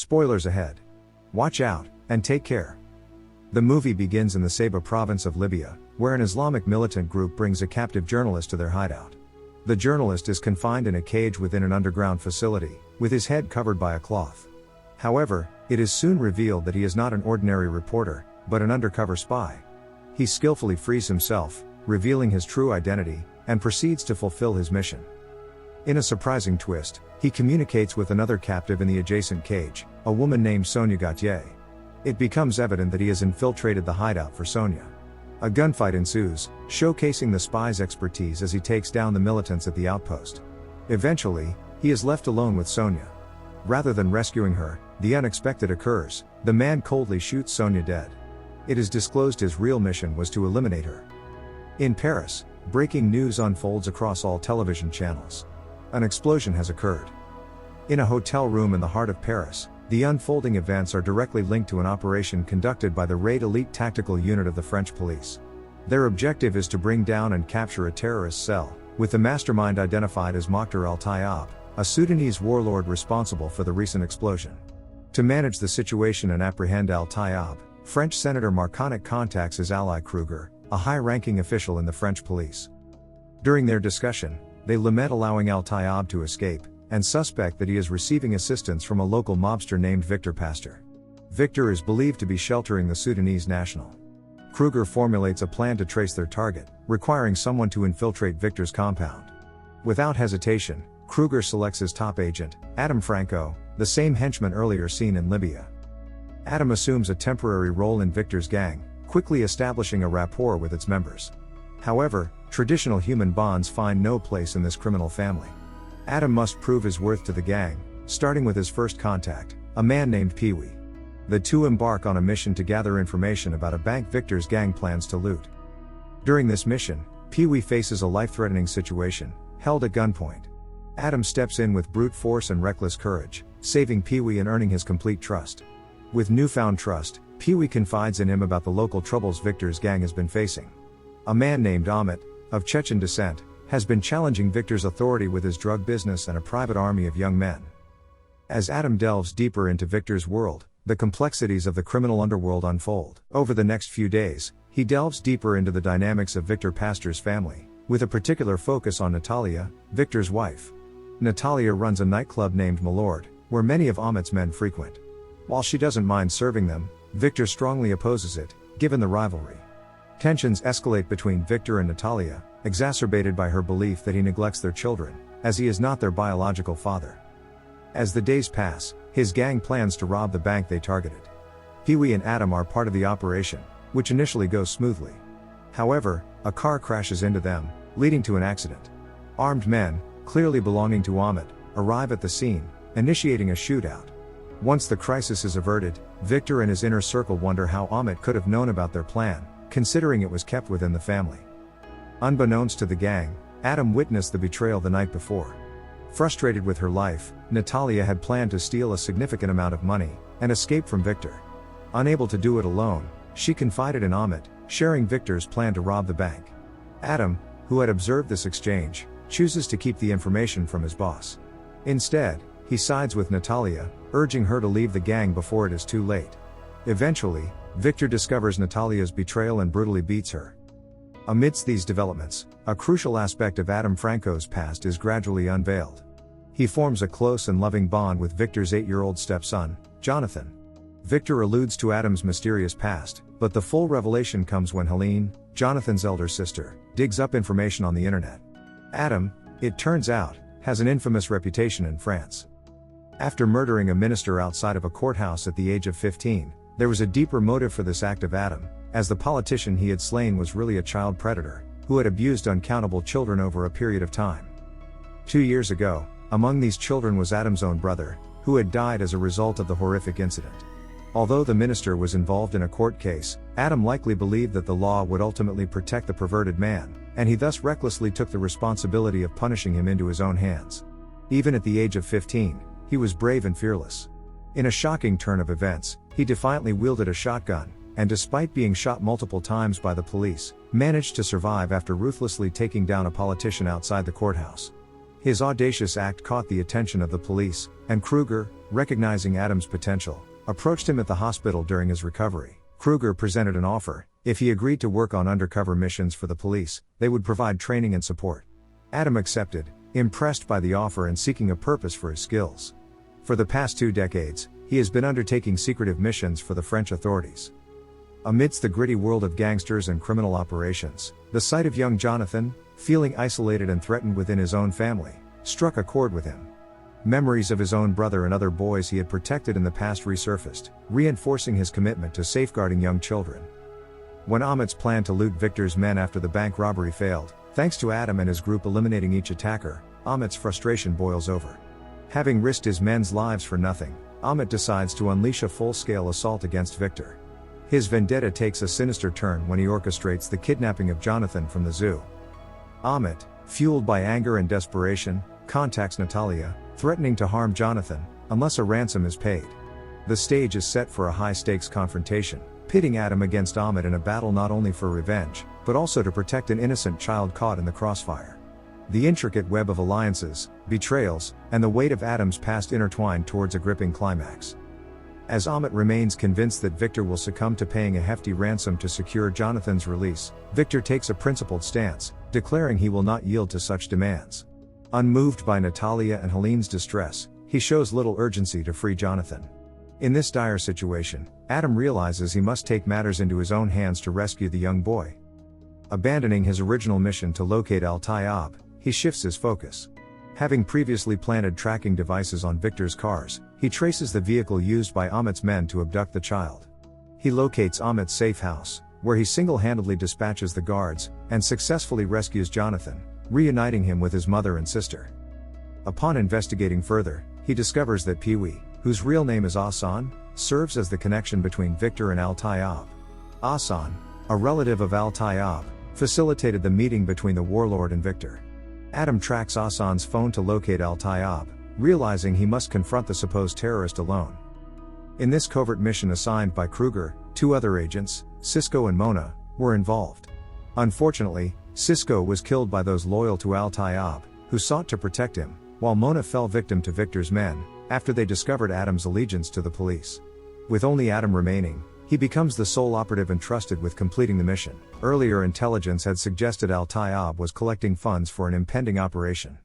Spoilers ahead. Watch out, and take care. The movie begins in the Ceuta province of Libya, where an Islamic militant group brings a captive journalist to their hideout. The journalist is confined in a cage within an underground facility, with his head covered by a cloth. However, it is soon revealed that he is not an ordinary reporter, but an undercover spy. He skillfully frees himself, revealing his true identity, and proceeds to fulfill his mission. In a surprising twist, he communicates with another captive in the adjacent cage, a woman named Sonia Gautier. It becomes evident that he has infiltrated the hideout for Sonia. A gunfight ensues, showcasing the spy's expertise as he takes down the militants at the outpost. Eventually, he is left alone with Sonia. Rather than rescuing her, the unexpected occurs: the man coldly shoots Sonia dead. It is disclosed his real mission was to eliminate her. In Paris, breaking news unfolds across all television channels. An explosion has occurred. In a hotel room in the heart of Paris, the unfolding events are directly linked to an operation conducted by the Raid Elite Tactical Unit of the French police. Their objective is to bring down and capture a terrorist cell, with the mastermind identified as Mokhtar al-Tayyab, a Sudanese warlord responsible for the recent explosion. To manage the situation and apprehend al-Tayyab, French Senator Marconic contacts his ally Kruger, a high-ranking official in the French police. During their discussion, they lament allowing al-Tayyab to escape, and suspect that he is receiving assistance from a local mobster named Victor Pastor. Victor is believed to be sheltering the Sudanese national. Kruger formulates a plan to trace their target, requiring someone to infiltrate Victor's compound. Without hesitation, Kruger selects his top agent, Adam Franco, the same henchman earlier seen in Libya. Adam assumes a temporary role in Victor's gang, quickly establishing a rapport with its members. However, traditional human bonds find no place in this criminal family. Adam must prove his worth to the gang, starting with his first contact, a man named Pee-wee. The two embark on a mission to gather information about a bank Victor's gang plans to loot. During this mission, Pee-wee faces a life-threatening situation, held at gunpoint. Adam steps in with brute force and reckless courage, saving Pee-wee and earning his complete trust. With newfound trust, Pee-wee confides in him about the local troubles Victor's gang has been facing. A man named Amit, of Chechen descent, has been challenging Victor's authority with his drug business and a private army of young men. As Adam delves deeper into Victor's world, the complexities of the criminal underworld unfold. Over the next few days, he delves deeper into the dynamics of Victor Pastor's family, with a particular focus on Natalia, Victor's wife. Natalia runs a nightclub named Milord, where many of Amit's men frequent. While she doesn't mind serving them, Victor strongly opposes it, given the rivalry. Tensions escalate between Victor and Natalia, exacerbated by her belief that he neglects their children, as he is not their biological father. As the days pass, his gang plans to rob the bank they targeted. Pee-wee and Adam are part of the operation, which initially goes smoothly. However, a car crashes into them, leading to an accident. Armed men, clearly belonging to Amit, arrive at the scene, initiating a shootout. Once the crisis is averted, Victor and his inner circle wonder how Amit could have known about their plan, considering it was kept within the family. Unbeknownst to the gang, Adam witnessed the betrayal the night before. Frustrated with her life, Natalia had planned to steal a significant amount of money, and escape from Victor. Unable to do it alone, she confided in Amit, sharing Victor's plan to rob the bank. Adam, who had observed this exchange, chooses to keep the information from his boss. Instead, he sides with Natalia, urging her to leave the gang before it is too late. Eventually, Victor discovers Natalia's betrayal and brutally beats her. Amidst these developments, a crucial aspect of Adam Franco's past is gradually unveiled. He forms a close and loving bond with Victor's 8-year-old stepson, Jonathan. Victor alludes to Adam's mysterious past, but the full revelation comes when Helene, Jonathan's elder sister, digs up information on the internet. Adam, it turns out, has an infamous reputation in France. After murdering a minister outside of a courthouse at the age of 15, there was a deeper motive for this act of Adam, as the politician he had slain was really a child predator, who had abused uncountable children over a period of time. 2 years ago, among these children was Adam's own brother, who had died as a result of the horrific incident. Although the minister was involved in a court case, Adam likely believed that the law would ultimately protect the perverted man, and he thus recklessly took the responsibility of punishing him into his own hands. Even at the age of 15, he was brave and fearless. In a shocking turn of events, he defiantly wielded a shotgun, and despite being shot multiple times by the police, managed to survive after ruthlessly taking down a politician outside the courthouse. His audacious act caught the attention of the police, and Kruger, recognizing Adam's potential, approached him at the hospital during his recovery. Kruger presented an offer: if he agreed to work on undercover missions for the police, they would provide training and support. Adam accepted, impressed by the offer and seeking a purpose for his skills. For the past 2 decades, he has been undertaking secretive missions for the French authorities. Amidst the gritty world of gangsters and criminal operations, the sight of young Jonathan, feeling isolated and threatened within his own family, struck a chord with him. Memories of his own brother and other boys he had protected in the past resurfaced, reinforcing his commitment to safeguarding young children. When Amit's plan to loot Victor's men after the bank robbery failed, thanks to Adam and his group eliminating each attacker, Amit's frustration boils over. Having risked his men's lives for nothing, Amit decides to unleash a full-scale assault against Victor. His vendetta takes a sinister turn when he orchestrates the kidnapping of Jonathan from the zoo. Amit, fueled by anger and desperation, contacts Natalia, threatening to harm Jonathan, unless a ransom is paid. The stage is set for a high-stakes confrontation, pitting Adam against Amit in a battle not only for revenge, but also to protect an innocent child caught in the crossfire. The intricate web of alliances, betrayals, and the weight of Adam's past intertwine towards a gripping climax. As Amit remains convinced that Victor will succumb to paying a hefty ransom to secure Jonathan's release, Victor takes a principled stance, declaring he will not yield to such demands. Unmoved by Natalia and Helene's distress, he shows little urgency to free Jonathan. In this dire situation, Adam realizes he must take matters into his own hands to rescue the young boy. Abandoning his original mission to locate Al-Tayyab, he shifts his focus. Having previously planted tracking devices on Victor's cars, he traces the vehicle used by Amit's men to abduct the child. He locates Amit's safe house, where he single-handedly dispatches the guards, and successfully rescues Jonathan, reuniting him with his mother and sister. Upon investigating further, he discovers that Pee-wee, whose real name is Ahsan, serves as the connection between Victor and Al-Tayyab. Ahsan, a relative of Al-Tayyab, facilitated the meeting between the warlord and Victor. Adam tracks Ahsan's phone to locate Al-Tayyab, realizing he must confront the supposed terrorist alone. In this covert mission assigned by Kruger, 2 other agents, Cisco and Mona, were involved. Unfortunately, Cisco was killed by those loyal to Al-Tayyab, who sought to protect him, while Mona fell victim to Victor's men, after they discovered Adam's allegiance to the police. With only Adam remaining, he becomes the sole operative entrusted with completing the mission. Earlier intelligence had suggested Al-Tayyab was collecting funds for an impending operation.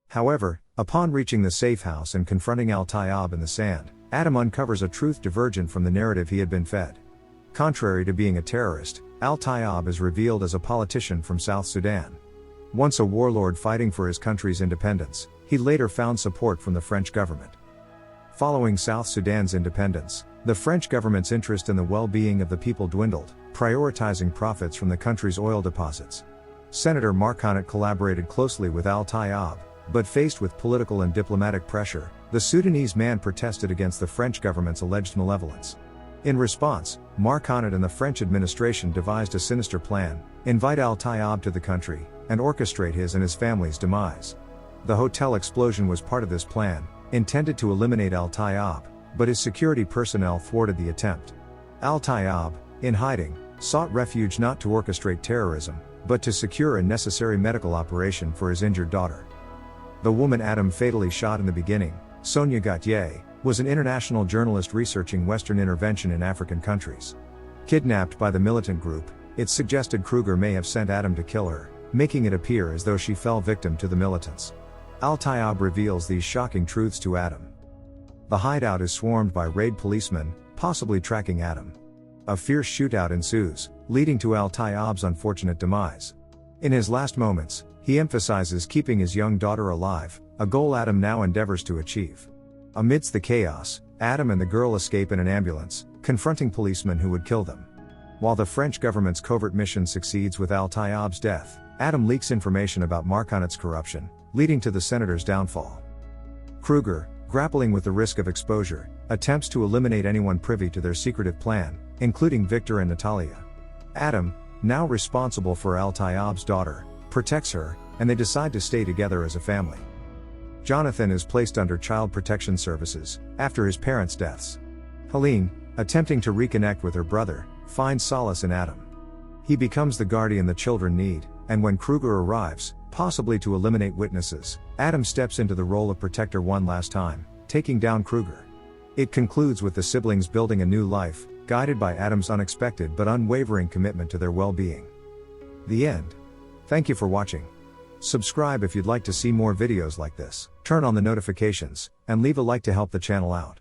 However, upon reaching the safe house and confronting Al-Tayyab in the sand, Adam uncovers a truth divergent from the narrative he had been fed. Contrary to being a terrorist, Al-Tayyab is revealed as a politician from South Sudan. Once a warlord fighting for his country's independence, he later found support from the French government. Following South Sudan's independence, the French government's interest in the well-being of the people dwindled, prioritizing profits from the country's oil deposits. Senator Marconnet collaborated closely with Al-Tayyab, but faced with political and diplomatic pressure, the Sudanese man protested against the French government's alleged malevolence. In response, Marconnet and the French administration devised a sinister plan: invite Al-Tayyab to the country, and orchestrate his and his family's demise. The hotel explosion was part of this plan, intended to eliminate Al-Tayyab, but his security personnel thwarted the attempt. Al-Tayyab, in hiding, sought refuge not to orchestrate terrorism, but to secure a necessary medical operation for his injured daughter. The woman Adam fatally shot in the beginning, Sonia Gautier, was an international journalist researching Western intervention in African countries. Kidnapped by the militant group, it's suggested Kruger may have sent Adam to kill her, making it appear as though she fell victim to the militants. Al-Tayyab reveals these shocking truths to Adam. The hideout is swarmed by raid policemen, possibly tracking Adam. A fierce shootout ensues, leading to Al-Tayyab's unfortunate demise. In his last moments, he emphasizes keeping his young daughter alive, a goal Adam now endeavors to achieve. Amidst the chaos, Adam and the girl escape in an ambulance, confronting policemen who would kill them. While the French government's covert mission succeeds with Al-Tayyab's death, Adam leaks information about Marconnet's corruption, leading to the senator's downfall. Kruger, grappling with the risk of exposure, attempts to eliminate anyone privy to their secretive plan, including Victor and Natalia. Adam, now responsible for Al-Tayyab's daughter, protects her, and they decide to stay together as a family. Jonathan is placed under child protection services, after his parents' deaths. Helene, attempting to reconnect with her brother, finds solace in Adam. He becomes the guardian the children need, and when Kruger arrives, possibly to eliminate witnesses, Adam steps into the role of protector one last time, taking down Kruger. It concludes with the siblings building a new life, guided by Adam's unexpected but unwavering commitment to their well-being. The end. Thank you for watching. Subscribe if you'd like to see more videos like this, turn on the notifications, and leave a like to help the channel out.